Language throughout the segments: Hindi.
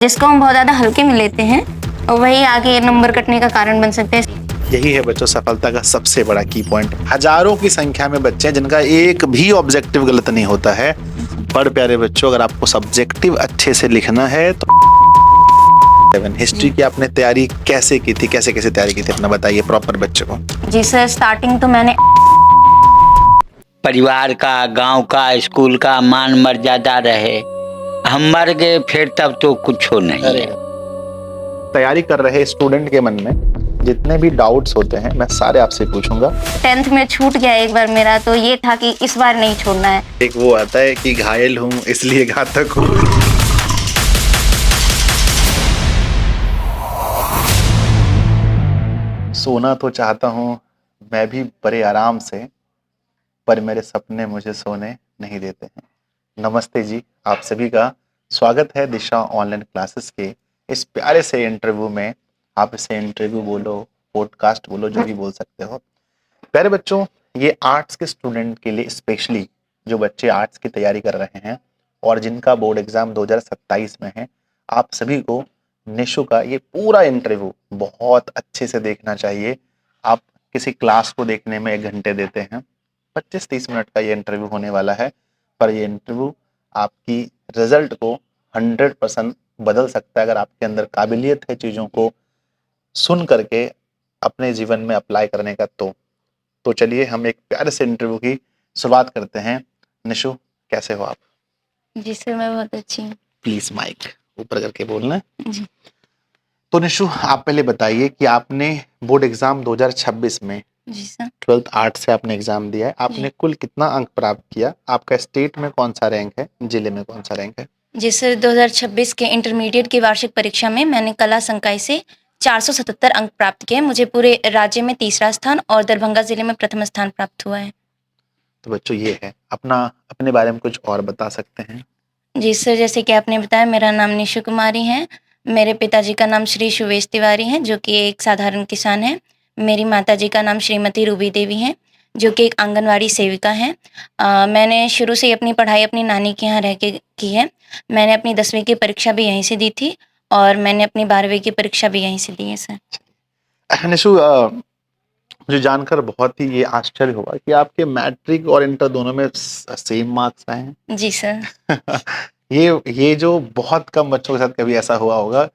जिसको हम बहुत ज़्यादा हल्के में लेते हैं और वही आगे नंबर कटने का कारण बन सकते हैं। यही है बच्चों सफलता का सबसे बड़ा की पॉइंट। हजारों की संख्या में बच्चे हैं जिनका एक भी ऑब्जेक्टिव गलत नहीं होता है। पर प्यारे बच्चों, अगर आपको सब्जेक्टिव अच्छे से लिखना है तो हिस्ट्री की आपने तैयारी कैसे की थी, कैसे कैसे तैयारी की थी अपना बताइए प्रॉपर बच्चे को। जी सर, स्टार्टिंग तो मैंने परिवार का, गांव का, स्कूल का मान मर्यादा रहे। हम मर गए फिर तब तो कुछ हो नहीं है। तैयारी कर रहे स्टूडेंट के मन में जितने भी डाउट्स होते हैं मैं सारे आपसे पूछूंगा। 10th में छूट गया एक बार मेरा, तो ये था कि इस बार नहीं छोड़ना है। एक वो आता है कि घायल हूं इसलिए घातक हूं। सोना तो चाहता हूं मैं भी बड़े आराम से, पर मेरे सपने मुझे सोने नहीं देते हैं। नमस्ते जी, आप सभी का स्वागत है दिशा ऑनलाइन क्लासेस के इस प्यारे से इंटरव्यू में। आप इसे इंटरव्यू बोलो, पॉडकास्ट बोलो, जो भी बोल सकते हो। प्यारे बच्चों, ये आर्ट्स के स्टूडेंट के लिए स्पेशली, जो बच्चे आर्ट्स की तैयारी कर रहे हैं और जिनका बोर्ड एग्जाम 2027 में है, आप सभी को निशु का ये पूरा इंटरव्यू बहुत अच्छे से देखना चाहिए। आप किसी क्लास को देखने में 1 घंटे देते हैं, 25-30 मिनट का ये इंटरव्यू होने वाला है, पर ये इंटरव्यू आपकी रिजल्ट को 100% बदल सकता है अगर आपके अंदर काबिलियत है चीज़ों को सुन करके अपने जीवन में अप्लाई करने का। तो चलिए हम एक प्यारे से इंटरव्यू की शुरुआत करते हैं। निशु, कैसे हो आप? जी सर, मैं बहुत अच्छी हूँ। प्लीज माइक ऊपर करके बोलना है। जी तो निशु, आप पहले बताइए कि आपने बोर्ड एग्जाम 2026 में जी सर। 12th आर्ट से आपने एग्जाम दिया है, आपने कुल कितना अंक प्राप्त किया? आपका स्टेट में कौन सा रैंक है, जिले में कौन सा रैंक है? जी सर, 2026 के इंटरमीडिएट की वार्षिक परीक्षा में मैंने कला संकाय से 477 अंक प्राप्त किए। मुझे पूरे राज्य में तीसरा स्थान और दरभंगा जिले में प्रथम स्थान प्राप्त हुआ है। तो बच्चों ये है, अपने बारे में कुछ और बता सकते हैं? जी सर, जैसे कि आपने बताया, मेरा नाम निशु कुमारी है। मेरे पिताजी का नाम श्री शुवेश तिवारी है, जो कि एक साधारण किसान है। मेरी माताजी का नाम श्रीमती रूबी देवी है, जो कि एक आंगनवाड़ी सेविका हैं। मैंने शुरू से ही अपनी पढ़ाई अपनी नानी के यहाँ रह के की है। मैंने अपनी 10वीं की परीक्षा भी यहीं से दी थी और मैंने अपनी 12वीं की परीक्षा भी यहीं से दी है सर। निशु, मुझे जानकर बहुत ही ये आश्चर्य हुआ कि आपके मैट्रिक और इंटर दोनों में सेम मार्क्स आए हैं। जी सर। ये जो बहुत कम बच्चों के साथ कभी ऐसा हुआ होगा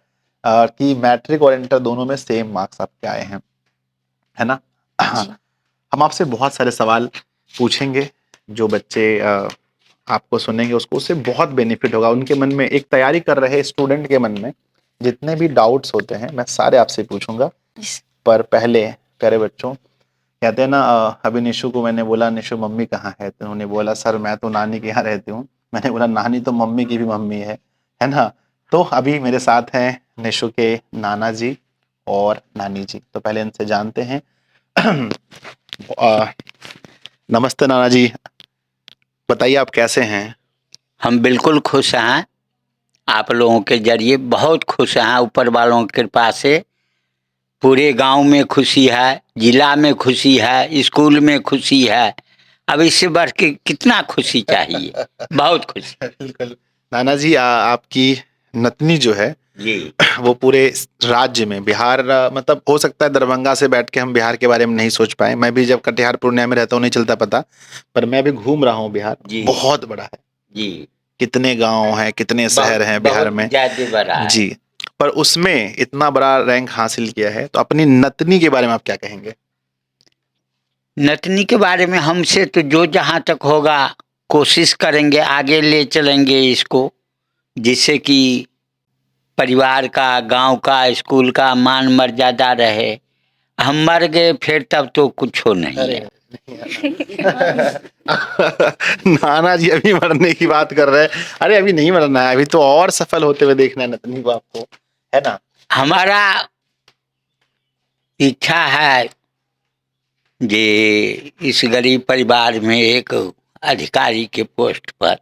कि मैट्रिक और इंटर दोनों में सेम मार्क्स आपके आए हैं, है ना? जी। हम आपसे बहुत सारे सवाल पूछेंगे, जो बच्चे आपको सुनेंगे उसको उससे बहुत बेनिफिट होगा। उनके मन में, एक तैयारी कर रहे स्टूडेंट के मन में जितने भी डाउट्स होते हैं मैं सारे आपसे पूछूंगा। पर पहले प्यारे बच्चों, कहते हैं ना, अभी निशु को मैंने बोला निशु मम्मी कहाँ है, तो उन्होंने बोला सर मैं तो नानी के यहाँ रहती हूँ। मैंने बोला नानी तो मम्मी की भी मम्मी है ना? तो अभी मेरे साथ हैं निशु के नाना जी और नानी जी। तो पहले इनसे जानते हैं। नमस्ते नाना जी, बताइए आप कैसे हैं? हम बिल्कुल खुश हैं, आप लोगों के जरिए बहुत खुश हैं। ऊपर वालों की कृपा से पूरे गांव में खुशी है, जिला में खुशी है, स्कूल में खुशी है। अब इससे बढ़ के कितना खुशी चाहिए। बहुत खुशी। बिल्कुल नाना जी, आपकी नतनी जो है जी, वो पूरे राज्य में, बिहार, मतलब हो सकता है दरभंगा से बैठ के हम बिहार के बारे में नहीं सोच पाए। मैं भी जब कटिहार पूर्णिया में रहता हूँ नहीं चलता पता, पर मैं भी घूम रहा हूँ। बिहार जी, बहुत बड़ा है जी, कितने गांव हैं, कितने शहर हैं बिहार में ज्यादा बड़ा है। जी, पर उसमें इतना बड़ा रैंक हासिल किया है। तो अपनी नतनी के बारे में आप क्या कहेंगे? नतनी के बारे में हमसे तो जो जहाँ तक होगा कोशिश करेंगे, आगे ले चलेंगे इसको, जिससे कि परिवार का, गांव का, स्कूल का मान मर्यादा रहे। हम मर गए फिर तब तो कुछ हो नहीं है। नाना जी अभी मरने की बात कर रहे हैं। अरे अभी नहीं मरना है, अभी तो और सफल होते हुए देखना है नतनी को आपको, है ना? हमारा इच्छा है जे इस गरीब परिवार में एक अधिकारी के पोस्ट पर।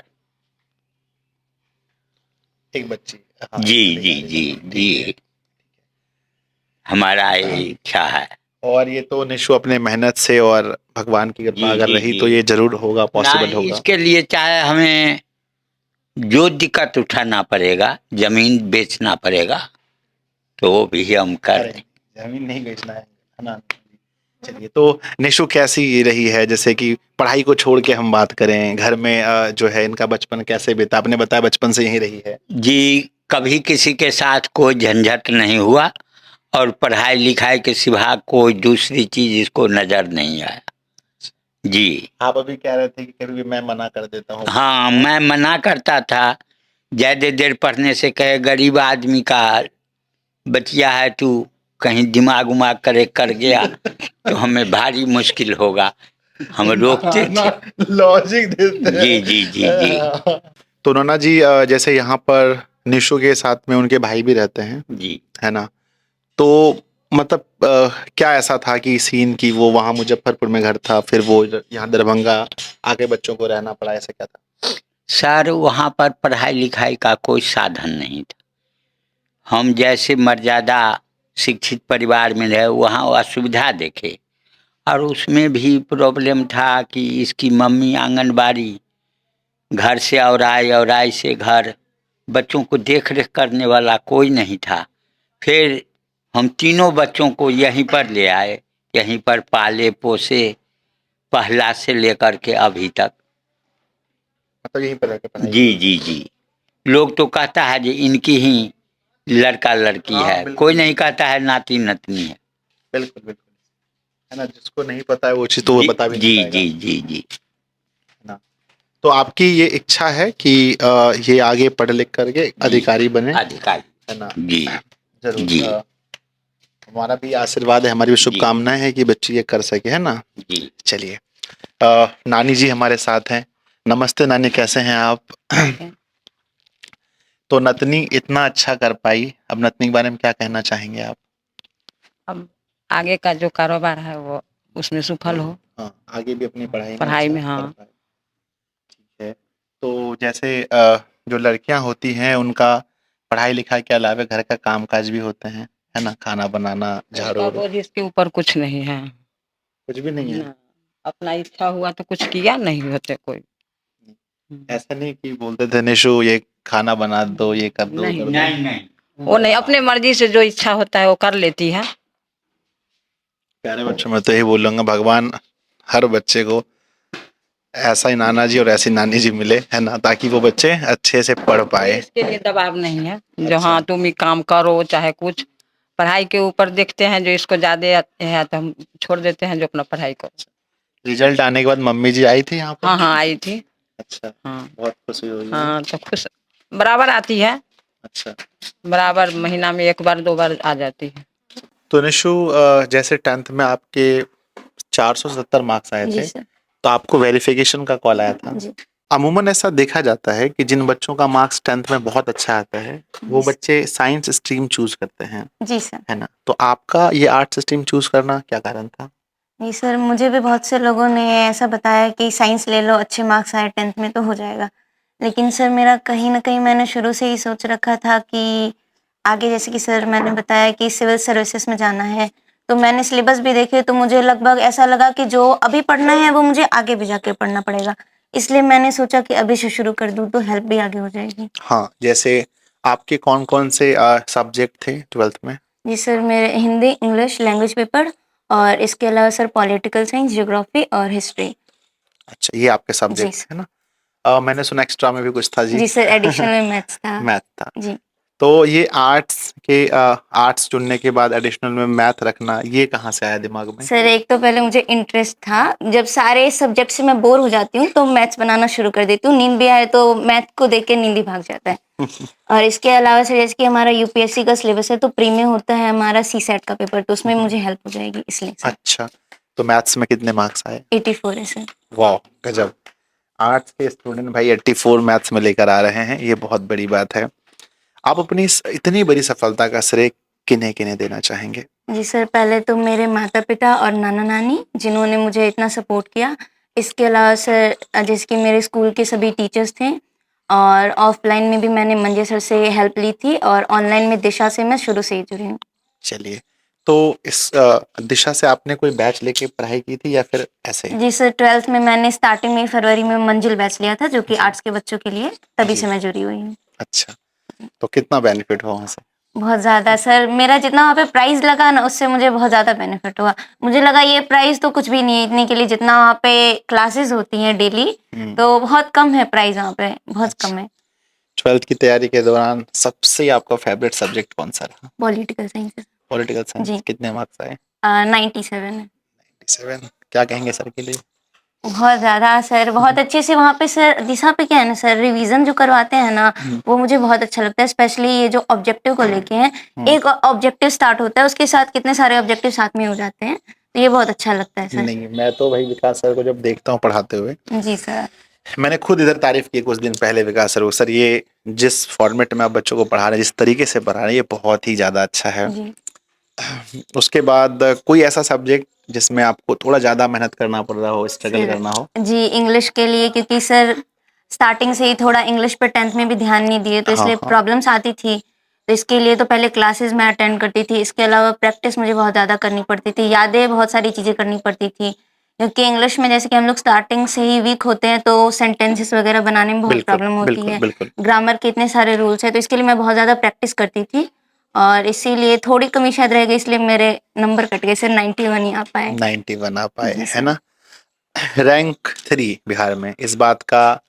एक बच्ची, हाँ, जी एक जी अधिकारी जी बनना, जी, ठीक है। हमारा ये इच्छा है। और ये तो निशु अपने मेहनत से और भगवान की कृपा जी अगर जी रही जी, तो ये जरूर होगा, ना पॉसिबल होगा। इसके लिए चाहे हमें जो दिक्कत उठाना पड़ेगा, जमीन बेचना पड़ेगा, तो वो भी हम कर अरे दें। जमीन नहीं बेचना है ना। चलिए, तो निशु कैसी रही है, जैसे कि पढ़ाई को छोड़ के हम बात करें, घर में जो है इनका बचपन कैसे बीता? आपने बताया बचपन से यहीं रही है। जी, कभी किसी के साथ कोई झंझट नहीं हुआ और पढ़ाई लिखाई के सिवा कोई दूसरी चीज इसको नजर नहीं आया। जी आप अभी कह रहे थे कि कभी भी मैं मना कर देता हूँ। हाँ, मैं मना करता था, ज्यादा देर पढ़ने से, कहे गरीब आदमी का बचिया है, तू कहीं दिमाग उमाग करे कर गया तो हमें भारी मुश्किल होगा, हम रोकते थे। लॉजिक देते जी हैं। जी जी जी तो नोना जी, जैसे यहाँ पर निशु के साथ में उनके भाई भी रहते हैं, जी। है ना? तो मतलब क्या ऐसा था कि सीन की वो वहाँ मुजफ्फरपुर में घर था, फिर वो यहाँ दरभंगा आके बच्चों को रहना पड़ा, ऐसा क्या था? सर, वहाँ पर पढ़ाई लिखाई का कोई साधन नहीं था। हम जैसे मर्यादा शिक्षित परिवार में रहे, वहाँ असुविधा देखे, और उसमें भी प्रॉब्लम था कि इसकी मम्मी आंगनबाड़ी, घर से और आय से घर, बच्चों को देख रेख करने वाला कोई नहीं था। फिर हम तीनों बच्चों को यहीं पर ले आए, यहीं पर पाले पोसे, पहला से लेकर के अभी तक। मतलब यहीं पर रहकर पढ़ाई जी की? जी जी। लोग तो कहता है कि इनकी ही लड़का लड़की हाँ, है, बिल्कुल कोई नहीं कहता है नाती नतनी है। बिल्कुल बिल्कुल, है ना? जिसको नहीं पता है वो चीज तो वो बता भी नहीं जी पाएगा, जी जी जी। है ना? तो आपकी ये इच्छा है कि ये आगे पढ़ लिख करके अधिकारी बने, अधिकारी। है ना? जी जरूर। जी हमारा भी आशीर्वाद है, हमारी भी शुभकामनाएं है कि बच्ची ये कर सके, है ना? जी। चलिए, नानी जी हमारे साथ हैं। नमस्ते नानी, कैसे हैं आप? तो नतनी इतना अच्छा कर पाई, अब नतनी के बारे में क्या कहना चाहेंगे आप? अब आगे का जो कारोबार है वो उसमें सफल हो। हाँ, आगे भी अपनी पढ़ाई में पढ़ाई अच्छा में, कर हाँ। पाए। ठीक है। तो जैसे जो लड़कियां होती हैं उनका पढ़ाई लिखाई के अलावा घर का काम काज भी होते हैं, है ना? खाना बनाना, झाड़ू उसका वाड़ू, बोझ इसके ऊपर कुछ नहीं है कुछ भी नहीं है? ना। अपना इच्छा हुआ तो कुछ किया, नहीं होते कोई। ऐसा नहीं कि बोलते थे निशु ये खाना बना दो, ये कर दो, नहीं कर दो? नहीं नहीं, वो नहीं, अपने मर्जी से जो इच्छा होता है वो कर लेती है। प्यारे बच्चों, मैं तो यही बोलूंगा, भगवान हर बच्चे को ऐसा ही नाना जी और ऐसी नानी जी मिले, है ना, ताकि वो बच्चे अच्छे से पढ़ कोई पाए। इसके लिए दबाव नहीं है जो अच्छा। हाँ तुम ही काम करो चाहे कुछ। पढ़ाई के ऊपर देखते हैं, जो इसको ज्यादा है तो हम छोड़ देते हैं जो अपना पढ़ाई करो। रिजल्ट आने के बाद मम्मी जी आई थी यहाँ पर? हाँ हाँ, आई थी। अच्छा, हाँ बहुत खुशी हुई। हाँ, तो खुश बराबर आती है, अच्छा, बराबर महीना में 1 बार 2 बार आ जाती है। तो निशु, जैसे 10th में आपके 470 मार्क्स आए जी थे, सर। तो आपको वेरिफिकेशन का कॉल आया था। जी अमूमन ऐसा देखा जाता है कि जिन बच्चों का मार्क्स 10th में बहुत अच्छा आता है वो जी बच्चे साइंस स्ट्रीम चूज करते हैं, जी सर। है ना? तो आपका ये आर्ट्स स्ट्रीम चूज करना क्या कारण था? जी सर, मुझे भी बहुत से लोगों ने ऐसा बताया कि साइंस ले लो, अच्छे मार्क्स आए 10th में तो हो जाएगा। लेकिन सर मेरा कहीं न कहीं मैंने शुरू से ही सोच रखा था कि आगे, जैसे कि सर मैंने बताया कि सिविल सर्विसेज़ में जाना है, तो मैंने सिलेबस भी देखे तो मुझे लगभग ऐसा लगा कि जो अभी पढ़ना है वो मुझे आगे भी जाके पढ़ना पड़ेगा। इसलिए मैंने सोचा कि अभी से शुरू कर दूँ तो हेल्प भी आगे हो जाएगी। हाँ, जैसे आपके कौन-कौन से सब्जेक्ट थे 12th में? जी सर, मेरे हिंदी, इंग्लिश, लैंग्वेज पेपर और इसके अलावा सर पॉलिटिकल साइंस, ज्योग्राफी और हिस्ट्री। अच्छा, ये आपके जी सब्जेक्ट सर। है ना? मैंने सुना एक्स्ट्रा में भी कुछ था जी? जी सर, एडिशनल में मैथ्स था। मैथ था। जी। तो ये आर्ट्स चुनने के बाद एडिशनल में मैथ रखना, ये कहाँ से आया दिमाग में? सर एक तो पहले मुझे इंटरेस्ट था, जब सारे सब्जेक्ट से मैं बोर हो जाती हूँ तो मैथ्स बनाना शुरू कर देती हूँ, नींद भी आए तो मैथ को देख के नींद ही भाग जाता है। और इसके अलावा सर जैसे कि हमारा यूपीएससी का सिलेबस है तो प्री में होता है हमारा सीसेट का पेपर, तो उसमें मुझे हेल्प हो जाएगी इसलिए सर। अच्छा, तो मैथ्स में कितने मार्क्स आए? 84 है सर। वाह, गजब! आर्ट्स के स्टूडेंट भाई 84 मैथ्स में लेकर आ रहे हैं, ये बहुत बड़ी बात है। आप अपनी इतनी बड़ी सफलता का श्रेय किन्हें-किन्हें देना चाहेंगे? जी सर, पहले तो मेरे माता-पिता और नाना-नानी जिन्होंने मुझे इतना सपोर्ट किया। इसके अलावा सर जैसे कि मेरे स्कूल के सभी टीचर्स थे और ऑफ़लाइन में भी मैंने मंजे सर से हेल्प ली थी और ऑनलाइन में दिशा से मैं शुरू से ही जुड़ी हूँ। चलिए, तो इस दिशा से आपने कोई बैच लेके पढ़ाई की थी या फिर ऐसे ही? जी सर, 12th में मैंने स्टार्टिंग में फरवरी में मंजिल बैच लिया था, जो कि आर्ट्स के बच्चों के लिए, तभी जी। से मैं जुड़ी हुई हूँ। अच्छा, तो कितना बेनिफिट हुआ वहाँ से? बहुत ज़्यादा सर, मेरा जितना वहाँ पे प्राइस लगा ना, उससे मुझे बहुत ज़्यादा बेनिफिट हुआ। मुझे लगा ये प्राइस तो कुछ भी नहीं है इतने के लिए, जितना वहाँ पे क्लासेस होती हैं डेली, हम्म। तो बहुत कम है प्राइस वहाँ पे, बहुत अच्छा। कम है। 12th की तैयारी के दौरान सबसे आपका फेवरेट सब्जेक्ट कौन सा रहा? Political science. Political science. जी। कितने मार्क्स आए? 97 है। 97। क्या कहेंगे सर के लिए? बहुत ज़्यादा सर, बहुत अच्छे से वहाँ पे सर, दिशा पे क्या है ना सर, रिवीजन जो करवाते हैं ना, वो मुझे बहुत अच्छा लगता है। स्पेशली ये जो ऑब्जेक्टिव को लेके हैं, एक ऑब्जेक्टिव स्टार्ट होता है, उसके साथ कितने सारे ऑब्जेक्टिव साथ में हो जाते हैं, तो ये बहुत अच्छा लगता है सर। नहीं, मैं तो भाई विकास सर को जब देखता हूँ पढ़ाते हुए, जी सर। मैंने खुद इधर तारीफ की कुछ दिन पहले विकास सर को, सर ये जिस फॉर्मेट में आप बच्चों को पढ़ा रहे हैं, जिस तरीके से पढ़ा रहे हैं, ये बहुत ही ज़्यादा अच्छा है। जी। उसके बाद कोई ऐसा सब्जेक्ट जिसमें आपको थोड़ा ज़्यादा मेहनत करना पड़ रहा हो, स्ट्रगल करना हो? जी, इंग्लिश के लिए, क्योंकि सर स्टार्टिंग से ही थोड़ा इंग्लिश पे 10th में भी ध्यान नहीं दिए, तो हाँ, इसलिए हाँ। प्रॉब्लम्स आती थी। तो इसके लिए तो पहले क्लासेस मैं अटेंड करती थी, इसके अलावा प्रैक्टिस मुझे बहुत ज़्यादा करनी पड़ती थी, यादें बहुत सारी चीज़ें करनी पड़ती थी। क्योंकि इंग्लिश में जैसे कि हम लोग स्टार्टिंग से ही वीक होते हैं, तो सेंटेंसेस वगैरह बनाने में बहुत बिल्कुल, प्रॉब्लम होती बिल्कुल, है। बिल्कुल। ग्रामर के इतने सारे रूल्स हैं, तो इसके लिए मैं बहुत ज़्यादा प्रैक्टिस करती थी, और इसीलिए थोड़ी कमी शायद रह गई, इसलिए मेरे नंबर कट गए सर, 91 ही आ पाए। 91 आ पाए, जी है सर। ना? रैंक 3 बिहार में, इस बात का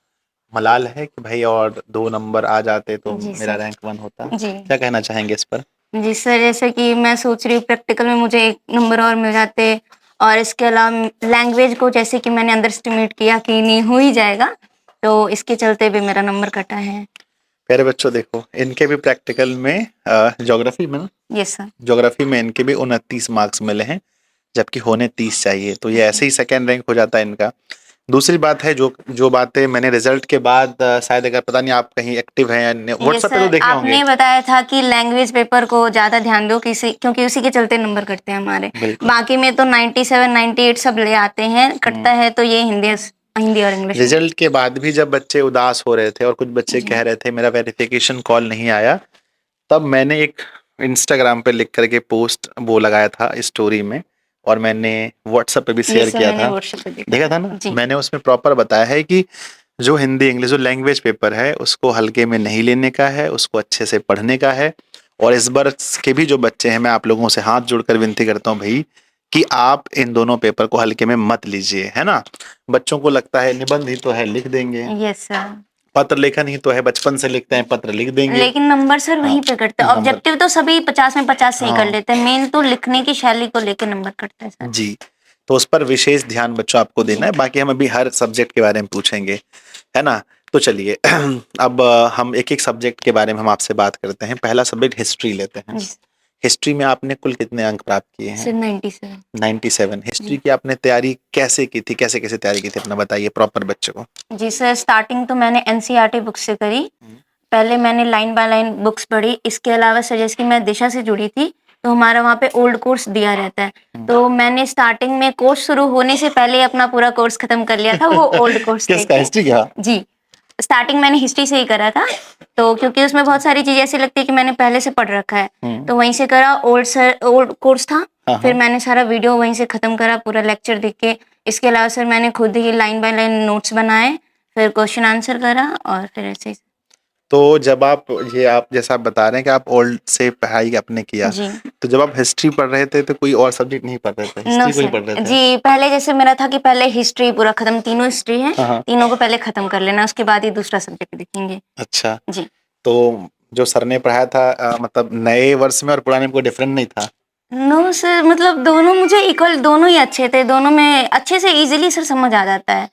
मलाल है कि भाई और 2 नंबर आ जाते तो जी मेरा सर। रैंक 1 होता। जी। क्या कहना चाहेंगे इस पर? जी सर, जैसे कि मैं सोच रही हूँ प्रैक्टिकल में मुझे 1 नंबर और मिल जाते, और इसके अलावा लैंग्वेज को जैसे कि मैंने अंडर एस्टिमेट किया कि नहीं हो ही जाएगा, तो इसके चलते भी मेरा नंबर कटा है। प्यारे बच्चों देखो, इनके भी प्रैक्टिकल में ज्योग्राफी में ना, यस सर। ज्योग्राफी में इनके भी 29 मार्क्स मिले हैं, जबकि होने 30 चाहिए, तो ये ऐसे ही सेकेंड रैंक हो जाता है इनका। दूसरी बात है, जो जो बातें मैंने रिजल्ट के बाद शायद, अगर पता नहीं आप कहीं एक्टिव हैं या यस व्हाट्सएप पे तो सर, देखे होंगे। आपने बताया था कि लैंग्वेज पेपर को ज़्यादा ध्यान दो, क्योंकि उसी के चलते नंबर कटते हैं हमारे। बिल्कुल। बाकी में तो 97, 98 सब ले आते हैं, कटता है तो ये हिंदी और इंग्लिश में। रिजल्ट के बाद भी जब बच्चे उदास हो रहे थे और कुछ बच्चे जी। कह रहे थे मेरा वेरिफिकेशन कॉल नहीं आया, तब मैंने एक इंस्टाग्राम पे लिख करके पोस्ट वो लगाया था स्टोरी में, और मैंने व्हाट्सएप पे भी ये शेयर सर किया मैंने था। व्हाट्सएप पे देखा था ना? जी। मैंने उसमें प्रॉपर बताया है कि जो हिंदी इंग्लिश जो लैंग्वेज पेपर है, उसको हल्के में नहीं लेने का है, उसको अच्छे से पढ़ने का है। और इस बार के भी जो बच्चे हैं, मैं आप लोगों से हाथ जोड़कर विनती करता हूँ भाई, कि आप इन दोनों पेपर को हल्के में मत लीजिए, है ना? बच्चों को लगता है निबंध ही तो है, लिख देंगे, यस सर। पत्र लेखन ही तो है, बचपन से लिखते हैं, पत्र लिख देंगे। लेकिन नंबर सर हाँ, वहीं पे कटते हैं। नंबर। ऑब्जेक्टिव तो सभी 50 में 50 से ही कर हाँ। लेते हैं, मेन तो लिखने की शैली को लेके नंबर कटता है सर। जी, तो उस पर विशेष ध्यान बच्चों आपको देना है। बाकी हम अभी हर सब्जेक्ट के बारे में पूछेंगे, है ना? तो चलिए अब हम एक-एक सब्जेक्ट के बारे में हम आपसे बात करते हैं। पहला सब्जेक्ट हिस्ट्री लेते हैं। जी हिस्ट्री में आपने कुल कितने अंक प्राप्त किए सर, हैं? 97। 97। हिस्ट्री जी। की आपने तैयारी कैसे की थी? कैसे-कैसे तैयारी की थी? अपना बताइए प्रॉपर बच्चे को। जी सर, स्टार्टिंग तो मैंने एनसीईआरटी बुक से करी। पहले मैंने लाइन बाय लाइन बुक्स पढ़ी। इसके अलावा सर, जैसे कि मैं दिशा से जुड़ी थी, तो हमारा वहाँ पे ओल्ड कोर्स दिया रहता है। तो मैंने स्टार्टिंग में कोर्स शुरू होने से पहले अपना पूरा कोर्स खत्म कर लिया था, वो ओल्ड कोर्स किसका? लेके। हिस्ट्री का? जी। स्टार्टिंग मैंने हिस्ट्री से ही करा था, तो क्योंकि उसमें बहुत सारी चीज़ें ऐसी लगती है कि मैंने पहले से पढ़ रखा है, तो वहीं से करा। ओल्ड कोर्स था, हाँ, फिर हाँ। मैंने सारा वीडियो वहीं से ख़त्म करा, पूरा लेक्चर देख के। इसके अलावा सर मैंने खुद ही लाइन बाय लाइन नोट्स बनाए, फिर क्वेश्चन आंसर करा, और फिर ऐसे ही। तो जब आप जैसा आप बता रहे हैं कि आप ओल्ड से पढ़ाई आपने किया, जी। तो जब आप हिस्ट्री पढ़ रहे थे तो कोई और सब्जेक्ट नहीं पढ़ रहे थे? नो हिस्ट्री को ही पढ़ सर। रहे थे? जी, पहले जैसे मेरा था कि पहले हिस्ट्री पूरा खत्म, तीनों हिस्ट्री है, हाँ, हाँ। तीनों को पहले खत्म कर लेना, उसके बाद ही दूसरा सब्जेक्ट देखेंगे। अच्छा, जी। तो जो सर ने पढ़ाया था मतलब नए वर्ष में और पुराने में कोई डिफरेंट नहीं था? नो सर, मतलब दोनों मुझे इक्वल, दोनों ही अच्छे थे, दोनों में अच्छे से इजीली सर समझ आ जाता है।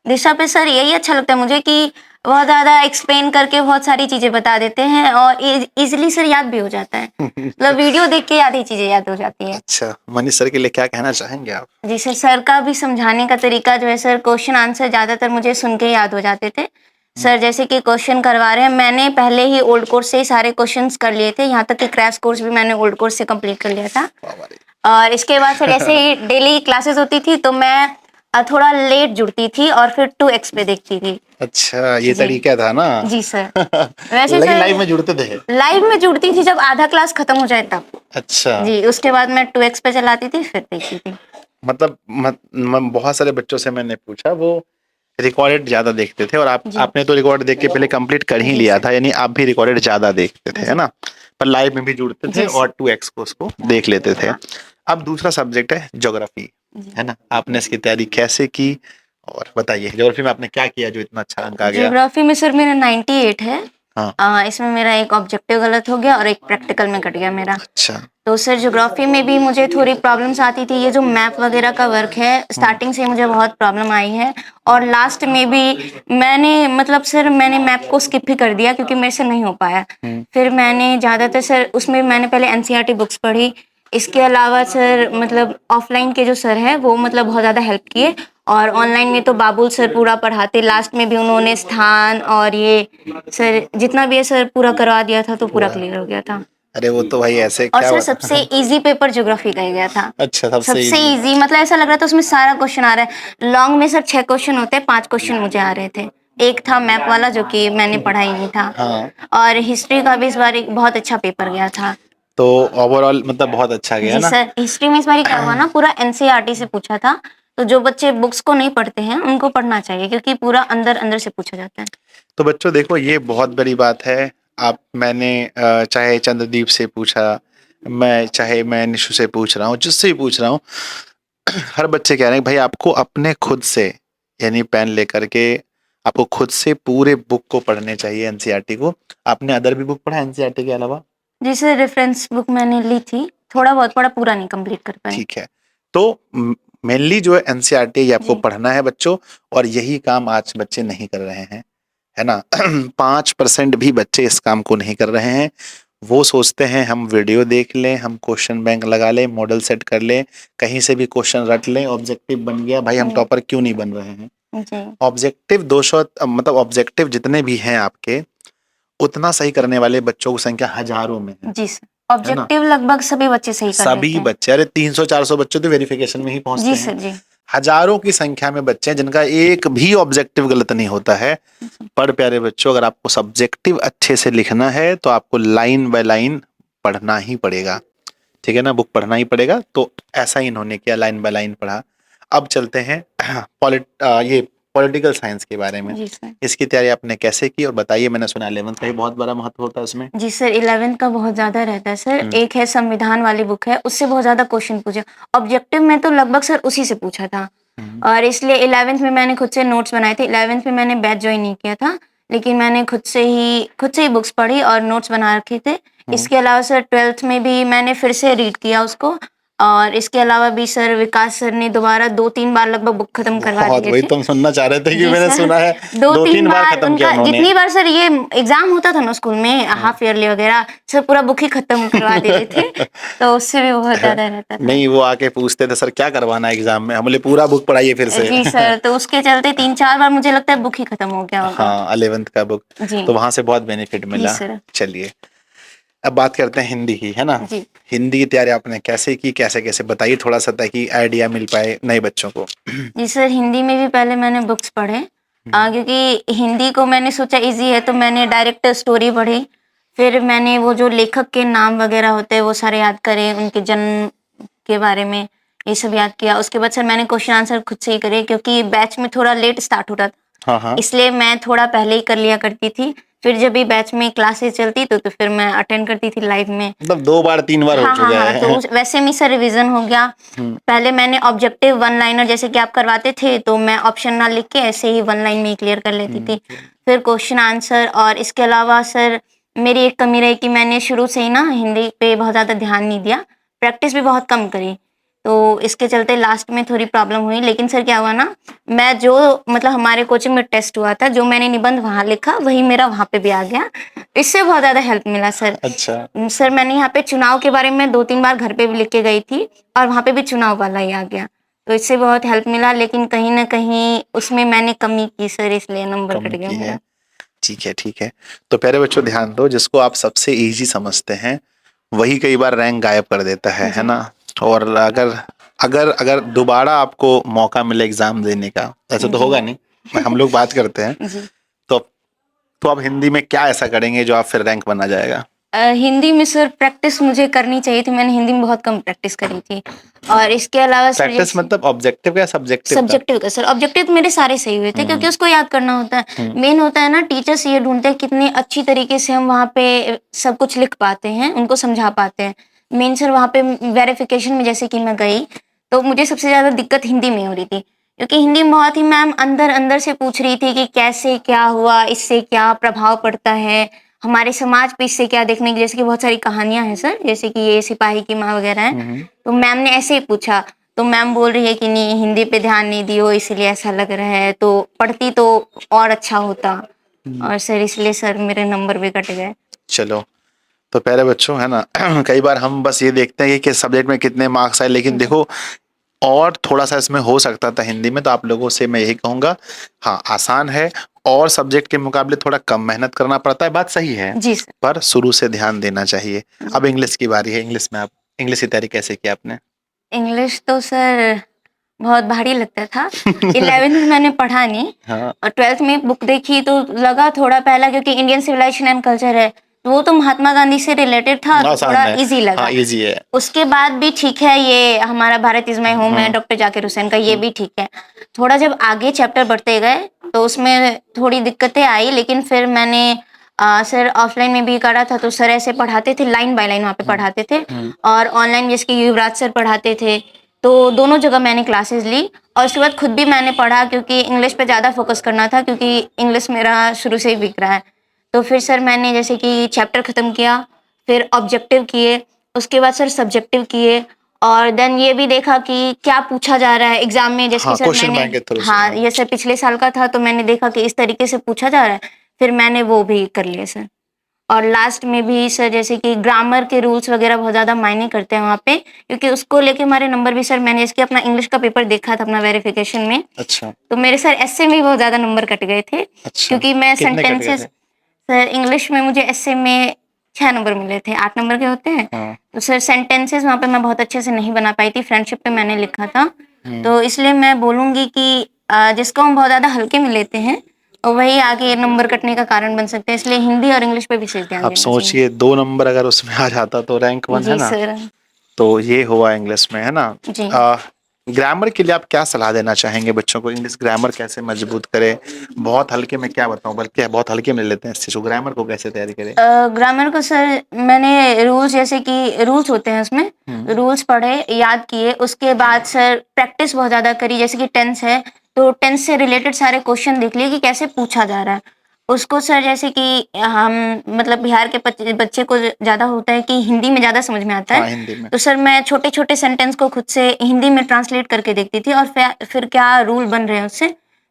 दिशा पे सर यही अच्छा लगता है मुझे कि बहुत ज़्यादा एक्सप्लेन करके बहुत सारी चीज़ें बता देते हैं, और इजीली सर याद भी हो जाता है। मतलब वीडियो देख के आधी चीज़ें याद हो जाती है। अच्छा, मनीष सर के लिए क्या कहना चाहेंगे आप? जी सर का भी समझाने का तरीका जो है सर, क्वेश्चन आंसर ज़्यादातर मुझे सुन के याद हो जाते थे। सर जैसे कि क्वेश्चन करवा रहे हैं, मैंने पहले ही ओल्ड कोर्स से ही सारे क्वेश्चंस कर लिए थे, यहाँ तक कि क्रैश कोर्स भी मैंने ओल्ड कोर्स से कंप्लीट कर लिया था। और इसके बाद सर जैसे ही डेली क्लासेस होती थी, तो मैं थोड़ा लेट जुड़ती थी और फिर 2x पे देखती थी। अच्छा, ये जी। तरीका था ना। जी सर। वैसे लेकिन सर लाइव में जुड़ते थे। लाइव में जुड़ती थी जब आधा क्लास खत्म हो जाए तब। अच्छा, जी, उसके बाद मैं 2x पे चलाती थी फिर देखती थी। मतलब बहुत सारे बच्चों से मैंने पूछा, वो रिकॉर्डेड ज्यादा देखते थे, और जी। आपने तो रिकॉर्ड देख के पहले कंप्लीट कर ही जी लिया सर। था, यानी आप भी रिकॉर्डेड ज्यादा देखते थे, है जी। ना। पर लाइव में भी जुड़ते थे जी सर। और 2x को उसको देख लेते थे। हाँ। अब दूसरा सब्जेक्ट है ज्योग्राफी, जी। है ना। आपने इसकी तैयारी कैसे की, और बताइए ज्योग्राफी में आपने क्या किया जो इतना अच्छा अंक आ गया। ज्योग्राफी में सर मेरा 98 है। हाँ। इसमें मेरा एक ऑब्जेक्टिव गलत हो गया और एक प्रैक्टिकल में कट गया मेरा। अच्छा। तो सर ज्योग्राफी में भी मुझे थोड़ी प्रॉब्लम्स आती थी। ये जो मैप वगैरह का वर्क है स्टार्टिंग से मुझे बहुत प्रॉब्लम आई है, और लास्ट में भी मैंने मतलब सर मैंने मैप को स्किप ही कर दिया क्योंकि मेरे से नहीं हो पाया। फिर मैंने ज़्यादातर सर उसमें मैंने पहले एनसीईआरटी बुक्स पढ़ी। इसके अलावा सर मतलब ऑफलाइन के जो सर है वो मतलब बहुत ज़्यादा हेल्प किए, और ऑनलाइन में तो बाबुल सर पूरा पढ़ाते। लास्ट में भी उन्होंने स्थान और ये सर जितना भी है सर पूरा करवा दिया था, तो पूरा क्लियर हो गया था। अरे वो तो भाई ऐसे और क्या सर सबसे इजी पेपर ज्योग्राफी का ही गया था। अच्छा, सबसे सबसे इजी। इजी मतलब ऐसा लग रहा था उसमें सारा क्वेश्चन आ रहा है। लॉन्ग में सर 6 क्वेश्चन होते हैं, 5 क्वेश्चन मुझे आ रहे थे। एक था मैप वाला जो कि मैंने पढ़ा ही नहीं था। हाँ। और हिस्ट्री का भी इस बार एक बहुत अच्छा पेपर गया था। तो ओवरऑल मतलब बहुत अच्छा गया जी ना। सर, हिस्ट्री में इस बार क्या हुआ ना, पूरा एनसीईआरटी से पूछा था। तो जो बच्चे बुक्स को नहीं पढ़ते हैं उनको पढ़ना चाहिए क्योंकि पूरा अंदर अंदर से पूछा जाता है। तो बच्चों देखो, ये बहुत बड़ी बात है। मैंने चाहे चंद्रदीप से पूछा, मैं निशु से पूछ रहा हूँ, जिससे भी पूछ रहा हूँ, हर बच्चे कह रहे हैं भाई आपको अपने खुद से, यानी पेन लेकर के आपको खुद से पूरे बुक को पढ़ने चाहिए, एनसीईआरटी को। आपने अदर भी बुक पढ़ा एनसीईआरटी के अलावा? जी सर, रेफरेंस बुक मैंने ली थी, थोड़ा बहुत पढ़ा, पूरा नहीं कंप्लीट कर पाई। ठीक है। तो मेनली जो है एनसीईआरटी ये आपको जी। पढ़ना है बच्चों, और यही काम आज बच्चे नहीं कर रहे हैं, है ना। 5% भी बच्चे इस काम को नहीं कर रहे हैं। वो सोचते हैं हम वीडियो देख लें, हम क्वेश्चन बैंक लगा लें, मॉडल सेट कर लें, कहीं से भी क्वेश्चन रट लें, ऑब्जेक्टिव बन गया भाई, हम टॉपर क्यों नहीं बन रहे हैं। जी। ऑब्जेक्टिव 200 मतलब ऑब्जेक्टिव जितने भी हैं आपके, उतना सही करने वाले बच्चों की संख्या हजारों में है। जी सर, ऑब्जेक्टिव लगभग सभी बच्चे सही कर लेते सभी हैं। बच्चे, अरे 300-400 बच्चे तो वेरिफिकेशन में ही पहुंचते जी हैं। सर। जी। हजारों की संख्या में बच्चे हैं जिनका एक भी ऑब्जेक्टिव गलत नहीं होता है। पर प्यारे बच्चों, अगर आपको सब्जेक्टिव अच्छे से लिखना है तो आपको लाइन बाय लाइन पढ़ना ही पड़ेगा, ठीक है ना, बुक पढ़ना ही पड़ेगा। तो ऐसा ही इन्होंने किया, लाइन बाय लाइन पढ़ा। अब चलते हैं ये पॉलिटिकल साइंस के बारे में। जी सर। इसकी तैयारी आपने कैसे की, और बताइए। मैंने सुना 11th का भी बहुत बड़ा महत्व होता है उसमें। जी सर, 11th का बहुत ज़्यादा रहता है सर। एक है संविधान वाली बुक है, उससे बहुत ज़्यादा क्वेश्चन पूछे। ऑब्जेक्टिव में तो लगभग सर उसी से पूछा था, और इसलिए 11th में मैंने खुद से नोट्स बनाए थे। 11th में मैंने बैच ज्वाइन नहीं किया था, लेकिन मैंने खुद से ही बुक्स पढ़ी और नोट्स बना रखे थे। इसके अलावा सर 12th में भी मैंने फिर से रीड किया उसको, और इसके अलावा भी सर विकास सर ने दोबारा 2-3 बार लगभग बुक खत्म करवा बहुत, दिए वही थे। तो हम सुनना चाह रहे थे कि जी मैंने सर, सुना है 2-3 2-3 बार बार खत्म किया उनका, उन्होंने। जितनी बार सर ये एग्जाम होता था ना स्कूल में, हाफ ईयरली वगैरह, सर पूरा बुक ही खत्म करवा देते थे। तो उससे भी बहुत ज्यादा रहता था। नहीं, वो आके पूछते थे सर क्या करवाना है एग्जाम में, हम बोले पूरा बुक पढ़ाइए फिर से। जी सर, तो उसके चलते 3-4 बार मुझे लगता है बुक ही खत्म हो गया होगा। हाँ, 11th का बुक। जी। तो वहां से बहुत बेनिफिट जी मिला। सर। चलिए, अब बात करते हैं हिंदी की, है ना। जी। हिंदी की तैयारी आपने कैसे की, कैसे कैसे बताइए थोड़ा सा, ताकि आइडिया मिल पाए नए बच्चों को। जी सर, हिंदी में भी पहले मैंने बुक्स पढ़े, क्योंकि हिंदी को मैंने सोचा इजी है तो मैंने डायरेक्ट स्टोरी पढ़ी। फिर मैंने वो जो लेखक के नाम वगैरह होते हैं वो सारे याद करे, उनके जन्म के बारे में ये सब याद किया। उसके बाद सर मैंने क्वेश्चन आंसर खुद से ही करे, क्योंकि बैच में थोड़ा लेट स्टार्ट हो रहा था, हाँ हाँ। इसलिए मैं थोड़ा पहले ही कर लिया करती थी। फिर जब भी बैच में क्लासेस चलती तो फिर मैं अटेंड करती थी लाइव में। मतलब 2 बार 3 बार हो हाँ हाँ चुका हाँ, है। तो वैसे में सर रिवीजन हो गया। पहले मैंने ऑब्जेक्टिव 1 लाइनर जैसे कि आप करवाते थे, तो मैं ऑप्शन ना लिख के ऐसे ही 1 लाइन में ही क्लियर कर लेती थी। फिर क्वेश्चन आंसर, और इसके अलावा सर मेरी एक कमी रही कि मैंने शुरू से ही ना हिंदी पे बहुत ज़्यादा ध्यान नहीं दिया, प्रैक्टिस भी बहुत कम करी, तो इसके चलते लास्ट में थोड़ी प्रॉब्लम हुई। लेकिन सर क्या हुआ ना, मैं जो मतलब हमारे कोचिंग में टेस्ट हुआ था, जो मैंने निबंध वहाँ लिखा वही मेरा वहाँ पे भी आ गया। इससे बहुत ज़्यादा हेल्प मिला सर। अच्छा। सर मैंने यहाँ पे चुनाव के बारे में 2-3 बार घर पे भी लिख के गई थी, और वहाँ पे भी चुनाव वाला ही आ गया, तो इससे बहुत हेल्प मिला। लेकिन कहीं ना कहीं उसमें मैंने कमी की सर, इसलिए नंबर कट गया मेरा। ठीक है, ठीक है। तो प्यारे बच्चों ध्यान दो, जिसको आप सबसे इजी समझते हैं वही कई बार रैंक गायब कर देता है ना। और अगर अगर अगर दोबारा आपको मौका मिले एग्जाम देने का, ऐसा तो जी। होगा नहीं, हम लोग बात करते हैं, जी। तो आप हिंदी में क्या ऐसा करेंगे जो आप फिर रैंक बना जाएगा? हिंदी में सर प्रैक्टिस मुझे करनी चाहिए थी, मैंने हिंदी में बहुत कम प्रैक्टिस करी थी। और इसके अलावा सर प्रैक्टिस मतलब ऑब्जेक्टिव या सब्जेक्टिव का? सब्जेक्टिव का सर, ऑब्जेक्टिव तो मेरे सारे सही हुए थे क्योंकि उसको याद करना होता है। मेन होता है ना, टीचर्स ये ढूंढते हैं कितनी अच्छी तरीके से हम वहाँ पे सब कुछ लिख पाते हैं, उनको समझा पाते हैं। मेन सर वहाँ पे वेरिफिकेशन में जैसे कि मैं गई तो मुझे सबसे ज्यादा दिक्कत हिंदी में हो रही थी, क्योंकि हिंदी में बहुत ही मैम अंदर अंदर से पूछ रही थी कि कैसे क्या हुआ, इससे क्या प्रभाव पड़ता है, हमारे समाज पे इससे क्या देखने की, जैसे कि बहुत सारी कहानियां हैं सर, जैसे कि ये सिपाही की माँ वगैरह है। तो मैम ने ऐसे ही पूछा, तो मैम बोल रही है कि नहीं हिंदी पे ध्यान नहीं दियो इसलिए ऐसा लग रहा है, तो पढ़ती तो और अच्छा होता। और सर इसलिए सर मेरे नंबर भी कट गए। चलो, तो प्यारे बच्चों, है ना, कई बार हम बस ये देखते हैं कि किस सब्जेक्ट में कितने मार्क्स आए, लेकिन देखो और थोड़ा सा इसमें हो सकता था हिंदी में, तो आप लोगों से मैं यही कहूंगा, हाँ आसान है और सब्जेक्ट के मुकाबले थोड़ा कम मेहनत करना पड़ता है, बात सही है, जी सर। पर शुरू से ध्यान देना चाहिए। अब इंग्लिश की बारी है, इंग्लिश में आप इंग्लिश की तैयारी कैसे की आपने? इंग्लिश तो सर बहुत भारी लगता था। 11th में मैंने पढ़ा नहीं, हाँ, और 12th में बुक देखी तो लगा थोड़ा पहला, क्योंकि इंडियन सिविलाइजेशन एंड कल्चर है तो वो तो महात्मा गांधी से रिलेटेड था, तो आसान थोड़ा है, इजी लगा। हाँ इजी है। उसके बाद भी ठीक है, ये हमारा भारत इज माय होम है डॉक्टर जाकिर हुसैन का, ये भी ठीक है। थोड़ा जब आगे चैप्टर बढ़ते गए तो उसमें थोड़ी दिक्कतें आई, लेकिन फिर मैंने सर ऑफलाइन में भी करा था, तो सर ऐसे पढ़ाते थे, लाइन बाय लाइन वहाँ पे पढ़ाते थे, और ऑनलाइन जैसे कि युवराज सर पढ़ाते थे, तो दोनों जगह मैंने क्लासेस ली। और उसके बाद खुद भी मैंने पढ़ा, क्योंकि इंग्लिश पे ज़्यादा फोकस करना था, क्योंकि इंग्लिश मेरा शुरू से ही वीक रहा है। तो फिर सर मैंने जैसे कि चैप्टर ख़त्म किया, फिर ऑब्जेक्टिव किए, उसके बाद सर सब्जेक्टिव किए, और देन ये भी देखा कि क्या पूछा जा रहा है एग्जाम में, जैसे हाँ, कि सर क्वेश्चन बैंक मैंने, के थ्रू से, हाँ हाँ। ये सर पिछले साल का था, तो मैंने देखा कि इस तरीके से पूछा जा रहा है, फिर मैंने वो भी कर लिया सर। और लास्ट में भी सर जैसे कि ग्रामर के रूल्स वगैरह बहुत ज़्यादा मायने करते हैं वहाँ पे, क्योंकि उसको लेके हमारे नंबर भी सर, मैंने इसके अपना इंग्लिश का पेपर देखा था अपना वेरिफिकेशन में, अच्छा तो मेरे सर एस्से में बहुत ज़्यादा नंबर कट गए थे, अच्छा, क्योंकि मैं कितने कट गए सेंटेंसेस, थे? सर इंग्लिश में मुझे एस्से में 6 नंबर मिले थे, 8 नंबर के होते हैं। हाँ। तो सर सेंटेंसेस वहाँ पे मैं बहुत अच्छे से नहीं बना पाई थी, फ्रेंडशिप पे मैंने लिखा था, तो इसलिए मैं बोलूँगी कि जिसको हम बहुत ज़्यादा हल्के में लेते हैं और वही आगे नंबर कटने का कारण बन सकते हैं, इसलिए हिंदी और इंग्लिश पे विशेष ध्यान आप देना चाहिए। सोचिए 2 नंबर अगर उसमें आ जाता तो रैंक 1, है जी ना? सर। तो ये हुआ इंग्लिश में, है ना? जी। ग्रामर के लिए आप क्या सलाह देना चाहेंगे बच्चों को? इंग्लिश ग्रामर कैसे मजबूत करें? बहुत हल्के में क्या बताऊं, बल्कि बहुत हल्के में लेते हैं इस चीज को, ग्रामर को कैसे तैयारी करें? ग्रामर को सर मैंने रूल्स, जैसे कि रूल्स होते हैं उसमें, रूल्स पढ़े, याद किए, उसके बाद सर प्रैक्टिस बहुत ज़्यादा करी, जैसे कि टेंस है तो टेंस से रिलेटेड सारे क्वेश्चन देख लिए कि कैसे पूछा जा रहा है उसको सर, जैसे कि हम मतलब बिहार के बच्चे को ज़्यादा होता है कि हिंदी में ज़्यादा समझ में आता हाँ, है, हिंदी में। तो सर मैं छोटे छोटे सेंटेंस को खुद से हिंदी में ट्रांसलेट करके देखती थी, और फिर क्या रूल बन रहे हैं उससे,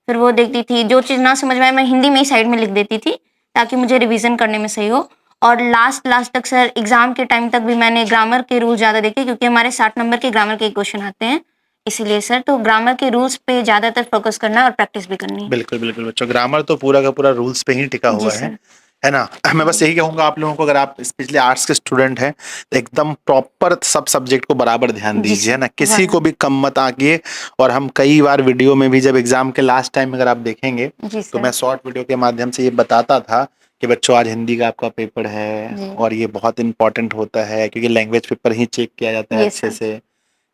फिर वो देखती थी, जो चीज़ ना समझ में आए मैं हिंदी में ही साइड में लिख देती थी, ताकि मुझे रिवीजन करने में सही हो। और लास्ट तक सर एग्जाम के टाइम तक भी मैंने ग्रामर के रूल ज़्यादा देखे, क्योंकि हमारे 60 नंबर के ग्रामर के क्वेश्चन आते हैं, इसीलिए सर तो ग्रामर के रूल्स पे ज़्यादातर फोकस करना और प्रैक्टिस भी करनी है। बिल्कुल बिल्कुल बच्चों, ग्रामर तो पूरा का पूरा रूल्स पे ही टिका जी हुआ सर। है ना? मैं बस यही कहूंगा आप लोगों को, अगर आप स्पेशली आर्ट्स के स्टूडेंट हैं तो एकदम प्रॉपर सब सब्जेक्ट को बराबर ध्यान जी दीजिए, है सर। ना? किसी को भी कम मत आंकिए। और हम कई बार वीडियो में भी, जब एग्जाम के लास्ट टाइम अगर आप देखेंगे जी तो सर। मैं शॉर्ट वीडियो के माध्यम से ये बताता था कि बच्चों आज हिंदी का आपका पेपर है, जी। और ये बहुत इंपॉर्टेंट होता है, क्योंकि लैंग्वेज पेपर ही चेक किया जाता है ये अच्छे सर। से,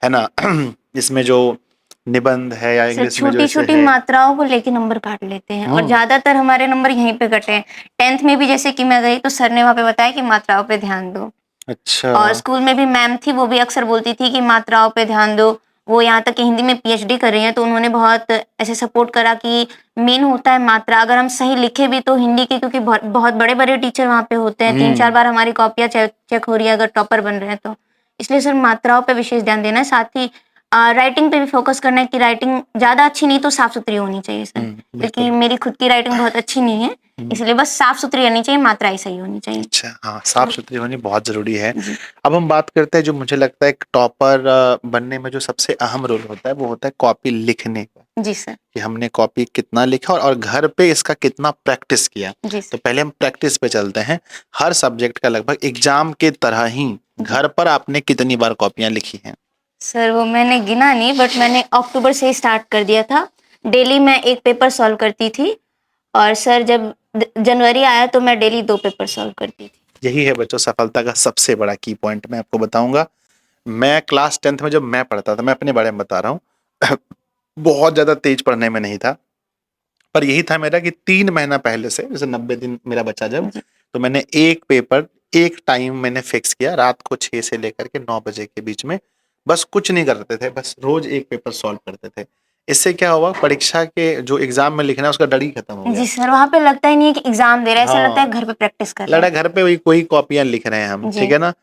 है ना? इसमें जो निबंध है या सर इंग्लिश में जो छोटी ऐसे छोटी है, मात्राओं को लेके नंबर काट लेते हैं, और ज्यादातर हमारे नंबर यहीं पे कटे हैं। 10th में भी जैसे कि मैं गई तो सर ने वहाँ पे बताया कि मात्राओं पे ध्यान दो, अच्छा और स्कूल में भी मैम थी, वो भी अक्सर बोलती थी कि मात्राओं पे ध्यान दो। वो यहाँ तक कि हिंदी में पीएचडी कर रही हैं, तो उन्होंने बहुत ऐसे सपोर्ट करा कि मेन होता है मात्रा, अगर हम सही लिखे भी तो हिंदी के, क्योंकि बहुत बड़े बड़े टीचर वहाँ पे होते हैं, 3-4 बार हमारी कॉपियाँ चेक हो रही है अगर टॉपर बन रहे हैं तो, इसलिए सर मात्राओं पे विशेष ध्यान देना है। साथ ही राइटिंग पे भी फोकस करना है कि राइटिंग ज्यादा अच्छी नहीं तो साफ सुथरी होनी चाहिए सर, क्योंकि मेरी खुद की राइटिंग बहुत अच्छी नहीं है, इसलिए बस साफ सुथरी रहनी चाहिए, मात्रा ही सही होनी चाहिए। अच्छा, हाँ, साफ सुथरी होनी बहुत जरूरी है। जी। अब हम बात करते हैं, जो मुझे लगता है एक टॉपर बनने में जो सबसे अहम रोल होता है वो होता है कॉपी लिखने का, जी सर। कि हमने कॉपी कितना लिखा और घर पे इसका कितना प्रैक्टिस किया। जी तो सर। पहले हम प्रैक्टिस पे चलते हैं। हर सब्जेक्ट का लगभग एग्जाम के तरह ही घर पर आपने कितनी बार कॉपियां लिखी हैं? सर वो मैंने गिना नहीं, बट मैंने अक्टूबर से ही स्टार्ट कर दिया था। डेली मैं एक पेपर सॉल्व करती थी, और सर जब जनवरी आया तो मैं डेली 2 पेपर सॉल्व करती थी। यही है बच्चों सफलता का सबसे बड़ा की पॉइंट। मैं आपको बताऊंगा, मैं क्लास 10th में जब मैं पढ़ता था, मैं अपने बारे में बता रहा हूँ बहुत ज़्यादा तेज पढ़ने में नहीं था, पर यही था मेरा कि 3 महीना पहले से, जैसे 90 दिन मेरा बचा जब, जी। तो मैंने एक पेपर, एक टाइम मैंने फिक्स किया, रात को 6 से लेकर के 9 बजे के बीच में, बस कुछ नहीं करते थे, बस रोज एक पेपर सॉल्व करते थे। इससे क्या हुआ, परीक्षा के जो एग्जाम में लिखना है उसका डर ही खत्म हो गया। जी सर, वहाँ पे लगता ही नहीं है कि एग्जाम दे रहे हैं, ऐसा लगता है हाँ, घर पे प्रैक्टिस कर रहे लड़ा हैं। घर पे वही कोई कॉपियां लिख रहे हैं हम, जी। ठीक है ना।